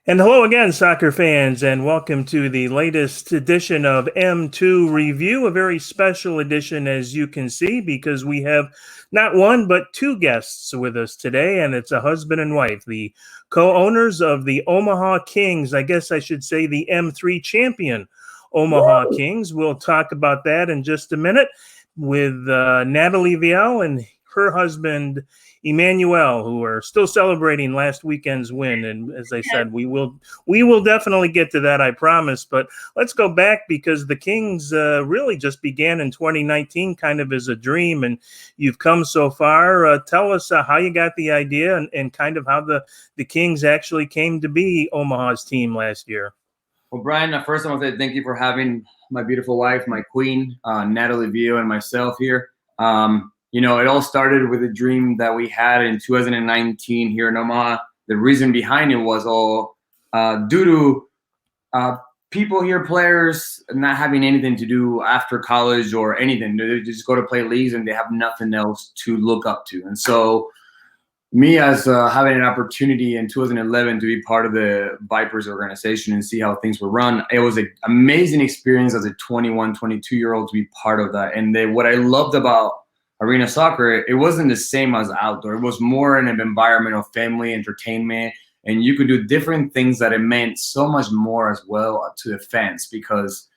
And hello again, soccer fans, and welcome to the latest edition of M2 Review, a very special edition, as you can see, because we have not one but two guests with us today, and it's a husband and wife, the co-owners of the Omaha Kings. I guess I should say the M3 champion Omaha Kings. We'll talk about that in just a minute with Natalie Viel and her husband Emmanuel, who are still celebrating last weekend's win. And as I said, we will definitely get to that, I promise. But let's go back because the Kings really just began in 2019 kind of as a dream, and you've come so far. Tell us how you got the idea and kind of how the Kings actually came to be Omaha's team last year. Well, Brian, first I want to say thank you for having my beautiful wife, my queen, Natalie Viel, and myself here. It all started with a dream that we had in 2019 here in Omaha. The reason behind it was all due to people here, players, not having anything to do after college or anything. They just go to play leagues and they have nothing else to look up to. And so me as having an opportunity in 2011 to be part of the Vipers organization and see how things were run, it was an amazing experience as a 21, 22-year-old to be part of that. And what I loved about arena soccer, it wasn't the same as outdoor. It was more in an environment of family entertainment, and you could do different things that it meant so much more as well to the fans, because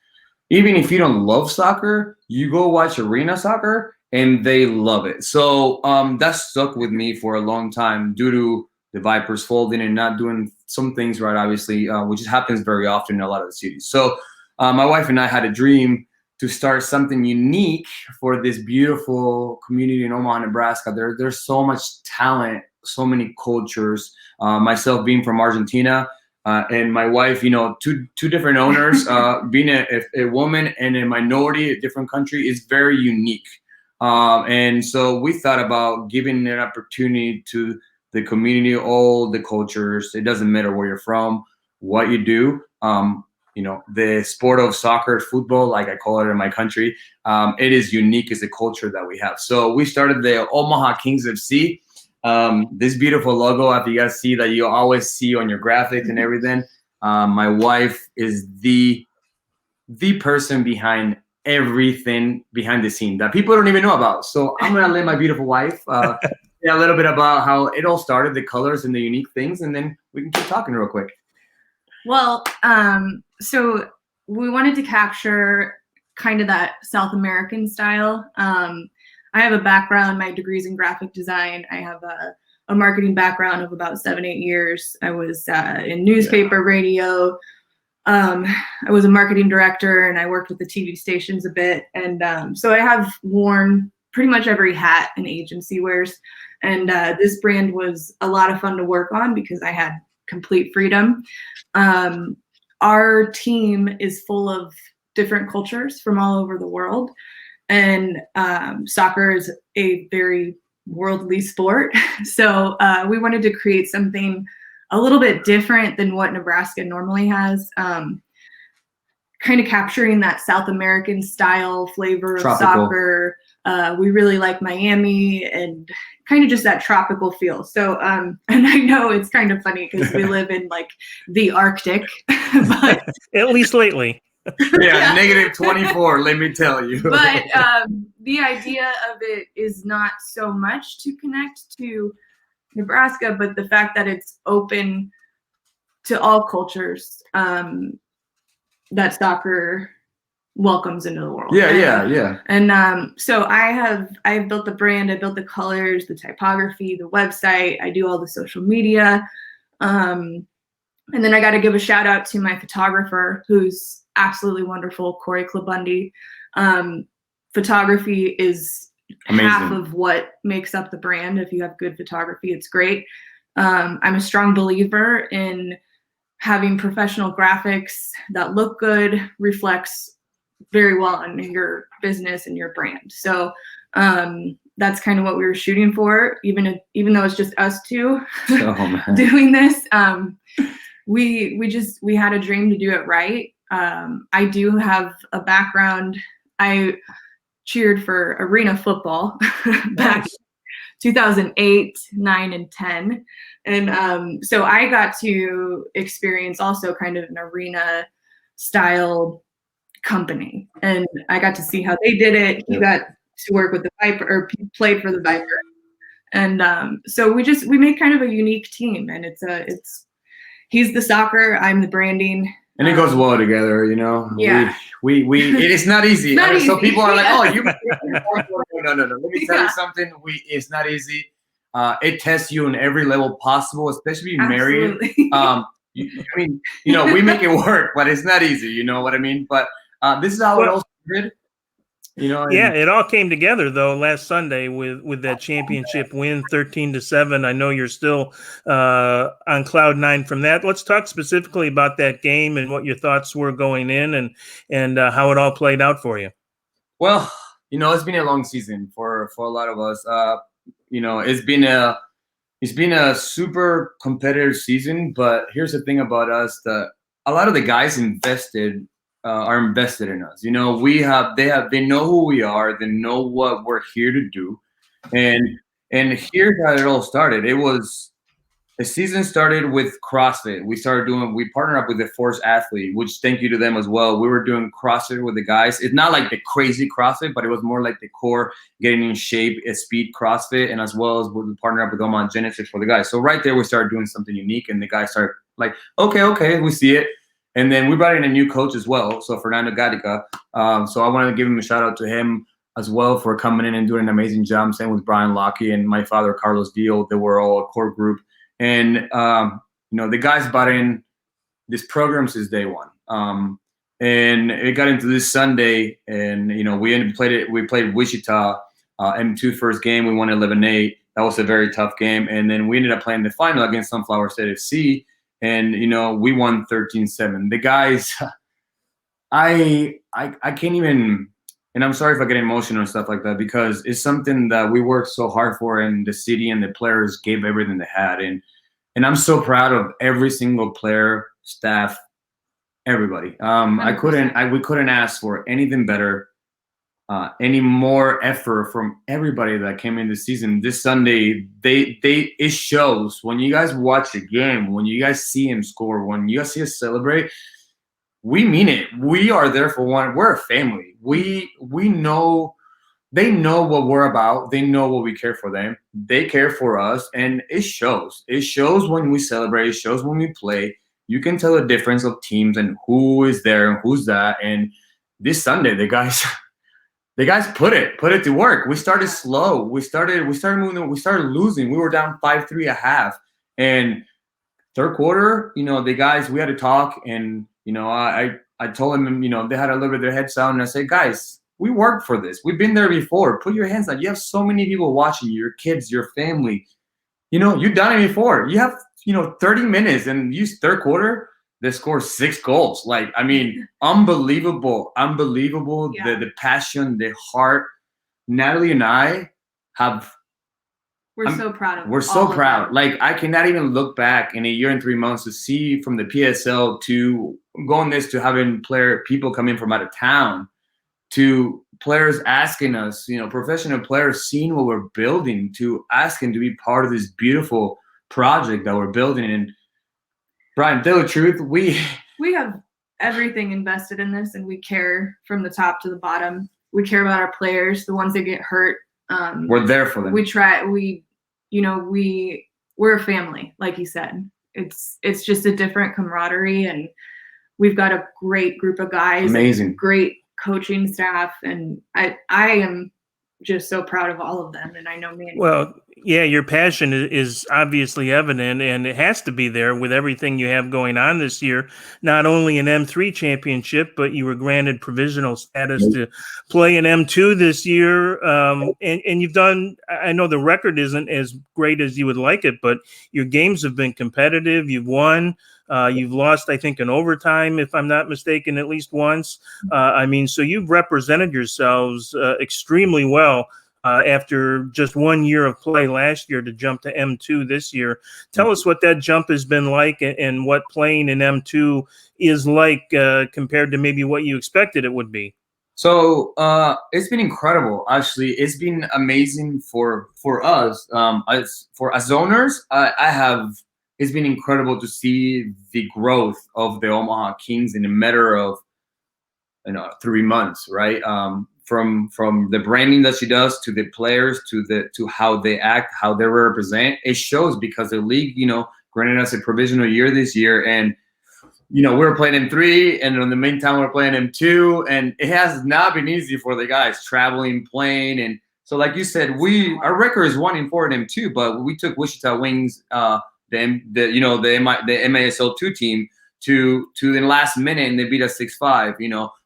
even if you don't love soccer, you go watch arena soccer and they love it. So that stuck with me for a long time due to the Vipers folding and not doing some things right, obviously, which happens very often in a lot of the cities. So my wife and I had a dream to start something unique for this beautiful community in Omaha, Nebraska. There's so much talent, so many cultures. Myself being from Argentina, and my wife, two different owners. Being a woman and a minority, a different country, is very unique. And so we thought about giving an opportunity to the community, all the cultures. It doesn't matter where you're from, what you do. The sport of soccer, football, like I call it in my country, it is unique as a culture that we have. So we started the Omaha Kings FC. This beautiful logo that you guys see, that you always see on your graphics and everything. My wife is the person behind everything behind the scene that people don't even know about. So I'm going to let my beautiful wife say a little bit about how it all started, the colors and the unique things, and then we can keep talking real quick. Well, so we wanted to capture kind of that South American style. I have a background, my degree's in graphic design. I have a marketing background of about 7-8 years. I was in newspaper, radio. I was a marketing director, and I worked with the TV stations a bit. And so I have worn pretty much every hat an agency wears. And this brand was a lot of fun to work on because I had complete freedom. Our team is full of different cultures from all over the world, and soccer is a very worldly sport. So we wanted to create something a little bit different than what Nebraska normally has, kind of capturing that South American style flavor of soccer. We really like Miami and kind of just that tropical feel. So, and I know it's kind of funny because we live in like the Arctic, but at least lately. Yeah, negative 24, let me tell you. But the idea of it is not so much to connect to Nebraska, but the fact that it's open to all cultures, that soccer welcomes into the world. Yeah. And so I've built the brand, I built the colors, the typography, the website, I do all the social media. And then I got to give a shout out to my photographer, who's absolutely wonderful, Corey Klabundi. Photography is amazing. Half of what makes up the brand. If you have good photography, it's great. I'm a strong believer in having professional graphics that look good, reflects very well on your business and your brand. So that's kind of what we were shooting for, even though it's just us two doing this. We had a dream to do it right. I do have a background. I cheered for arena football back 2008, 9, and 10. And so I got to experience also kind of an arena style company, and I got to see how they did it. He got to work with the Viper, or played for the Viper. And so we make kind of a unique team, and he's the soccer, I'm the branding. And it goes well together, you know. Yeah. It's not easy. Not easy. So people are like, "Oh, you." No. Let me tell you something. It's not easy. It tests you on every level possible, especially married. I mean, you know, we make it work, but it's not easy. You know what I mean? But this is how it all started. You know, yeah, it all came together though last Sunday with that championship win, 13-7. I know you're still on cloud 9 from that. Let's talk specifically about that game and what your thoughts were going in, and how it all played out for you. Well, you know, it's been a long season for a lot of us. You know, it's been a super competitive season. But here's the thing about us: that a lot of the guys are invested in us. You know, they know who we are, they know what we're here to do. And here's how it all started. The season started with CrossFit. We partnered up with the Force Athlete, which thank you to them as well. We were doing CrossFit with the guys. It's not like the crazy CrossFit, but it was more like the core getting in shape, speed CrossFit, and as well as we partnered up with Omaha Genesis for the guys. So right there, we started doing something unique, and the guys started like, okay, we see it. And then we brought in a new coach as well, so Fernando Gatica. So I wanted to give him a shout out to him as well for coming in and doing an amazing job. Same with Brian Lockie and my father, Carlos Deal. They were all a core group. And, you know, the guys bought in this program since day one. And it got into this Sunday, and, you know, we played Wichita, M2 first game. We won 11-8. That was a very tough game. And then we ended up playing the final against Sunflower State FC. And, you know, we won 13-7. The guys, I can't even, and I'm sorry if I get emotional and stuff like that, because it's something that we worked so hard for, and the city and the players gave everything they had. And I'm so proud of every single player, staff, everybody. We couldn't ask for anything better, any more effort from everybody that came in this season. This Sunday, it shows when you guys watch the game, when you guys see him score, when you guys see us celebrate, we mean it. We are there for one. We're a family. We know, they know what we're about. They know what we care for them. They care for us, and it shows. It shows when we celebrate. It shows when we play. You can tell the difference of teams and who is there and who's that. And this Sunday, the guys put it to work. We started slow. We started moving. We started losing. We were down 5-3 at half. And third quarter, you know, the guys, we had to talk. And, you know, I told them, you know, they had a little bit of their heads down. And I said, guys, we worked for this. We've been there before. Put your hands down. You have so many people watching you, your kids, your family. You know, you've done it before. You have, you know, 30 minutes, and use third quarter, they score 6 goals. Like, I mean, unbelievable. Yeah. The passion, the heart. Natalie and I we're so proud of. We're so proud. Like, I cannot even look back in a year and 3 months to see from the PSL to going this to having people come in from out of town, to players asking us, you know, professional players seeing what we're building, to asking to be part of this beautiful project that we're building. And Brian, tell the truth, we have everything invested in this, and we care from the top to the bottom. We care about our players, the ones that get hurt. We're there for them. We're a family, like you said. It's just a different camaraderie, and we've got a great group of guys. Amazing. Great coaching staff, and I am just so proud of all of them. And I know well, yeah, your passion is obviously evident, and it has to be there with everything you have going on this year. Not only an M3 championship, but you were granted provisional status to play in M2 this year. And you've done, I know the record isn't as great as you would like it, but your games have been competitive. You've won. You've lost, I think, in overtime, if I'm not mistaken, at least once. I mean, so you've represented yourselves extremely well after just 1 year of play last year to jump to M2 this year. Tell us what that jump has been like, and what playing in M2 is like compared to maybe what you expected it would be. So it's been incredible. Actually, it's been amazing for us. As owners, I have. It's been incredible to see the growth of the Omaha Kings in a matter of 3 months, right? From the branding that she does to the players to how they act, how they represent. It shows because the league, granted us a provisional year this year, and we're playing M3, and in the meantime, we're playing M2, and it has not been easy for the guys traveling, playing, and so like you said, our record is 1-4 in M2, but we took Wichita Wings, the MASL 2 team to the last minute, and they beat us 6-5.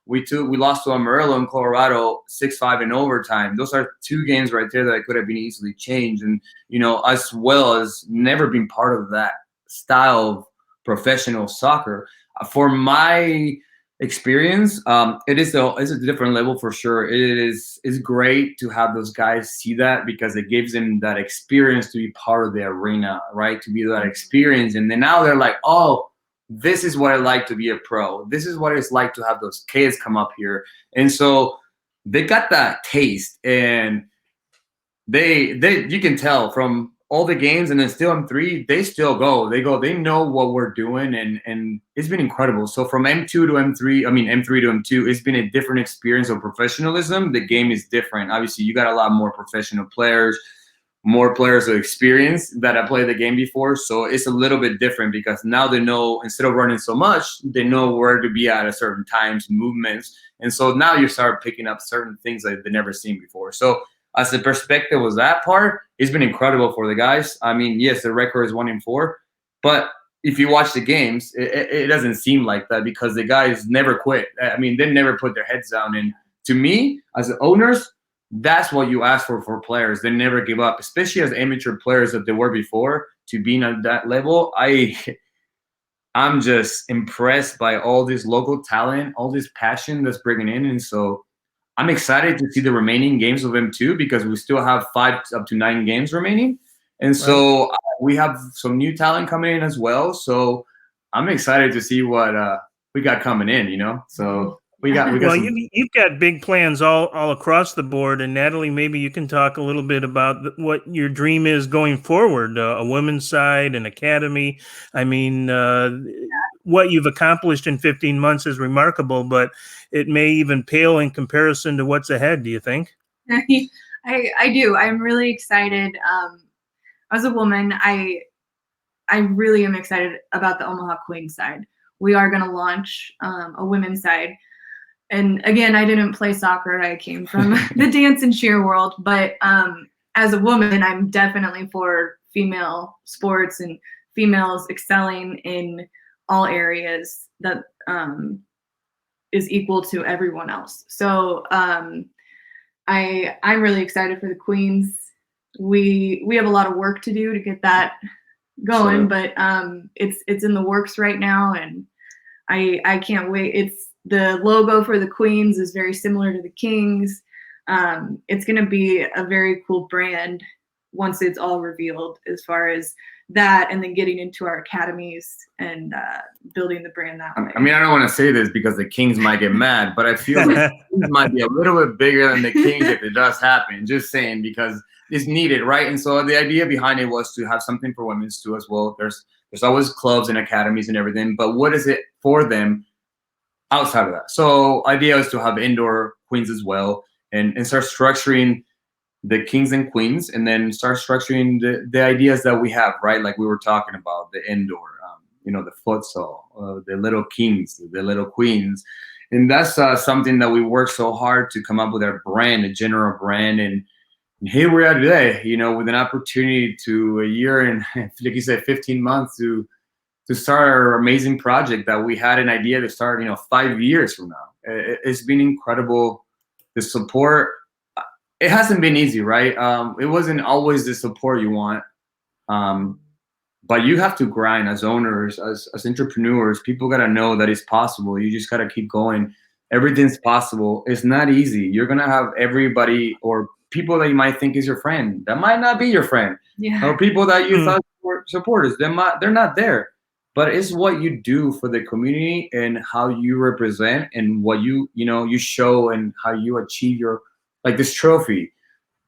We lost to Amarillo in Colorado 6-5 in overtime. Those are 2 games right there that could have been easily changed, and as well as never been part of that style of professional soccer. For my experience, it's a different level for sure. It's great to have those guys see that because it gives them that experience to be part of the arena, right? To be that experience, and then now they're like, oh, this is what I like to be a pro. This is what it's like to have those kids come up here, and so they got that taste, and they you can tell from all the games, and then still M3, they still go. They know what we're doing, and it's been incredible. So from M3 to M2, it's been a different experience of professionalism. The game is different. Obviously, you got a lot more professional players, more players of experience that have played the game before. So it's a little bit different because now they know, instead of running so much, they know where to be at certain times, movements. And so now you start picking up certain things that they've never seen before. So as the perspective was that part, it's been incredible for the guys. I mean, yes, the record is 1-4, but if you watch the games, it doesn't seem like that because the guys never quit. I mean, they never put their heads down. And to me, as the owners, that's what you ask for players. They never give up, especially as amateur players that they were before. To being at that level, I'm just impressed by all this local talent, all this passion that's bringing in. And so I'm excited to see the remaining games of M2 because we still have 5 up to 9 games remaining. And so we have some new talent coming in as well. So I'm excited to see what we got coming in, So we got well, you've got big plans all across the board. And Natalie, maybe you can talk a little bit about what your dream is going forward, a women's side, an academy. I mean, what you've accomplished in 15 months is remarkable, but it may even pale in comparison to what's ahead. Do you think? I do. I'm really excited. As a woman, I really am excited about the Omaha Queens side. We are going to launch a women's side. And again, I didn't play soccer. I came from the dance and cheer world. But as a woman, I'm definitely for female sports and females excelling in all areas that is equal to everyone else. So I'm really excited for the Queens. We have a lot of work to do to get that going, but it's in the works right now, and I can't wait. The logo for the Queens is very similar to the Kings. It's going to be a very cool brand once it's all revealed as far as that, and then getting into our academies and building the brand that way. I mean, I don't want to say this because the Kings might get mad, but I feel like the Kings might be a little bit bigger than the Kings if it does happen. Just saying, because it's needed, right? And so the idea behind it was to have something for women's too as well. There's always clubs and academies and everything, but what is it for them outside of that? So idea is to have indoor Queens as well, and start structuring the Kings and Queens, and then start structuring the ideas that we have, right? Like we were talking about, the indoor, the futsal, the little Kings, the little Queens. And that's something that we worked so hard to come up with our brand, a general brand. And here we are today, with an opportunity to a year and, like you said, 15 months to start our amazing project that we had an idea to start, 5 years from now. It's been incredible. The support, it hasn't been easy, right? It wasn't always the support you want, but you have to grind as owners, as entrepreneurs. People got to know that it's possible. You just got to keep going. Everything's possible. It's not easy. You're going to have everybody or people that you might think is your friend that might not be your friend. Yeah. Or people that you thought were supporters, they're not there. but it's what you do for the community and how you represent and what you show and how you achieve your, like, this trophy.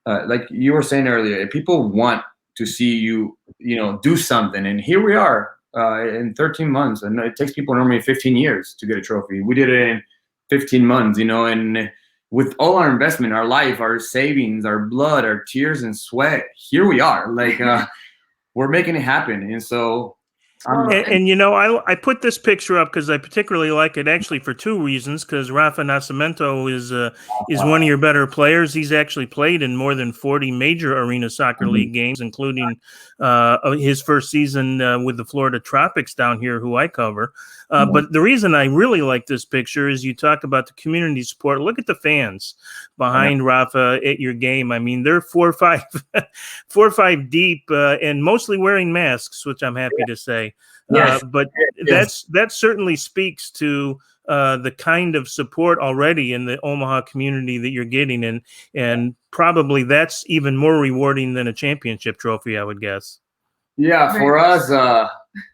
Like you were saying earlier, people want to see you, do something. And here we are in 13 months. And it takes people normally 15 years to get a trophy. We did it in 15 months, and with all our investment, our life, our savings, our blood, our tears and sweat, here we are. Like, we're making it happen. And so I put this picture up because I particularly like it, actually, for two reasons. Because Rafa Nascimento is one of your better players. He's actually played in more than 40 major Arena Soccer League games, including his first season with the Florida Tropics down here, who I cover. But the reason I really like this picture is you talk about the community support. Look at the fans behind Rafa at your game. I mean, they're 4 or 5 deep and mostly wearing masks, which I'm happy to say. But that certainly speaks to the kind of support already in the Omaha community that you're getting, and probably that's even more rewarding than a championship trophy, I would guess. Yeah, for us,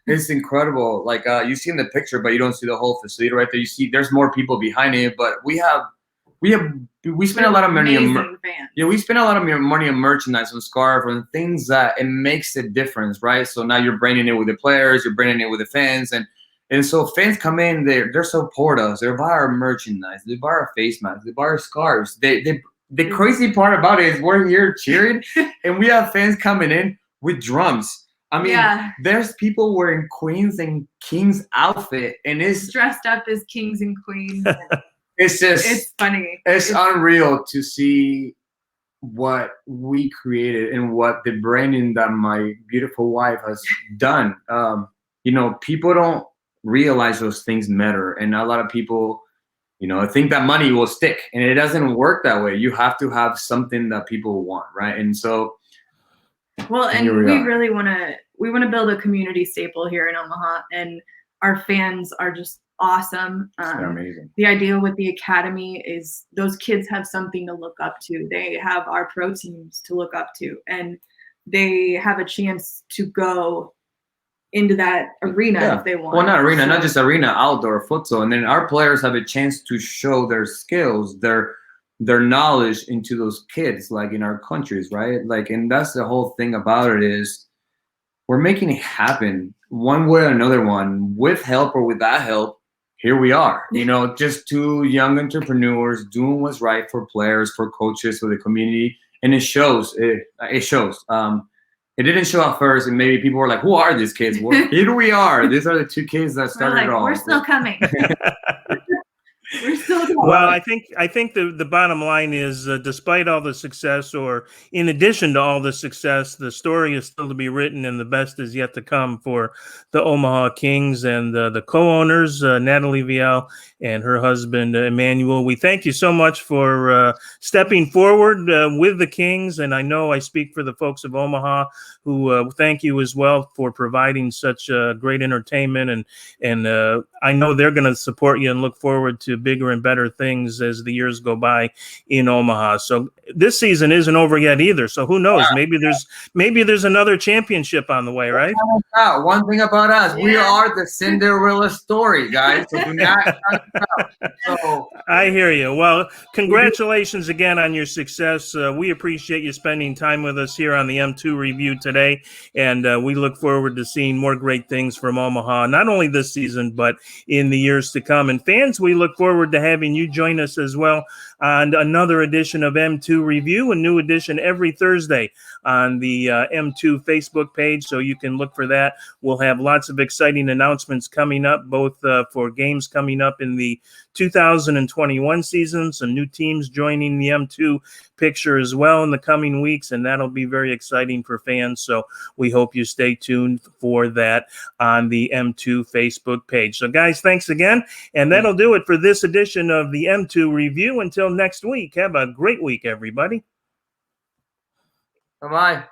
it's incredible. Like, you see in the picture, but you don't see the whole facility right there. You see there's more people behind it, but we spend a lot of money on we spend a lot of money on merchandise, on scarf, and things that it makes a difference, right? So now you're branding it with the players, you're branding it with the fans, and so fans come in, they're support us, they buy our merchandise, they buy our face masks, they buy our scarves. The crazy part about it is we're here cheering, and we have fans coming in with drums. I mean, there's people wearing Queens and Kings outfit, and it's dressed up as kings and queens. It's funny. It's unreal to see what we created and what the branding that my beautiful wife has done. People don't realize those things matter, and a lot of people, think that money will stick, and it doesn't work that way. You have to have something that people want, right? And so, and we really want to build a community staple here in Omaha, and our fans are just awesome. They're amazing. The idea with the academy is those kids have something to look up to. They have our pro teams to look up to, and they have a chance to go into that arena if they want. Well, not arena, not just arena, outdoor futsal. And then our players have a chance to show their skills, their knowledge into those kids, like in our countries, right? Like, and that's the whole thing about it is we're making it happen one way or another one, with help or without help. Here we are, just two young entrepreneurs doing what's right for players, for coaches, for the community. And it shows, it shows. It didn't show at first, and maybe people were like, who are these kids? Well, here we are. These are the two kids that started it all. We're still coming. We're still going. Well, I think the bottom line is, despite all the success, or in addition to all the success, the story is still to be written, and the best is yet to come for the Omaha Kings and the co-owners, Natalie Viel and her husband, Emmanuel. We thank you so much for stepping forward with the Kings, and I know I speak for the folks of Omaha who thank you as well for providing such great entertainment, and I know they're going to support you and look forward to bigger and better things as the years go by in Omaha. So this season isn't over yet either. So who knows? Maybe there's another championship on the way, right? One thing about us, we are the Cinderella story, guys. So do not. I hear you. Well, congratulations again on your success. We appreciate you spending time with us here on the M2 Review today, and we look forward to seeing more great things from Omaha, not only this season, but in the years to come. And fans, we look forward to having you join us as well on another edition of M2 Review, a new edition every Thursday on the M2 Facebook page, so you can look for that. We'll have lots of exciting announcements coming up, both for games coming up in the 2021 season, some new teams joining the M2 picture as well in the coming weeks, and that'll be very exciting for fans. So we hope you stay tuned for that on the M2 Facebook page. So guys, thanks again, and that'll do it for this edition of the M2 Review. Until next week, have a great week, everybody. Bye-bye.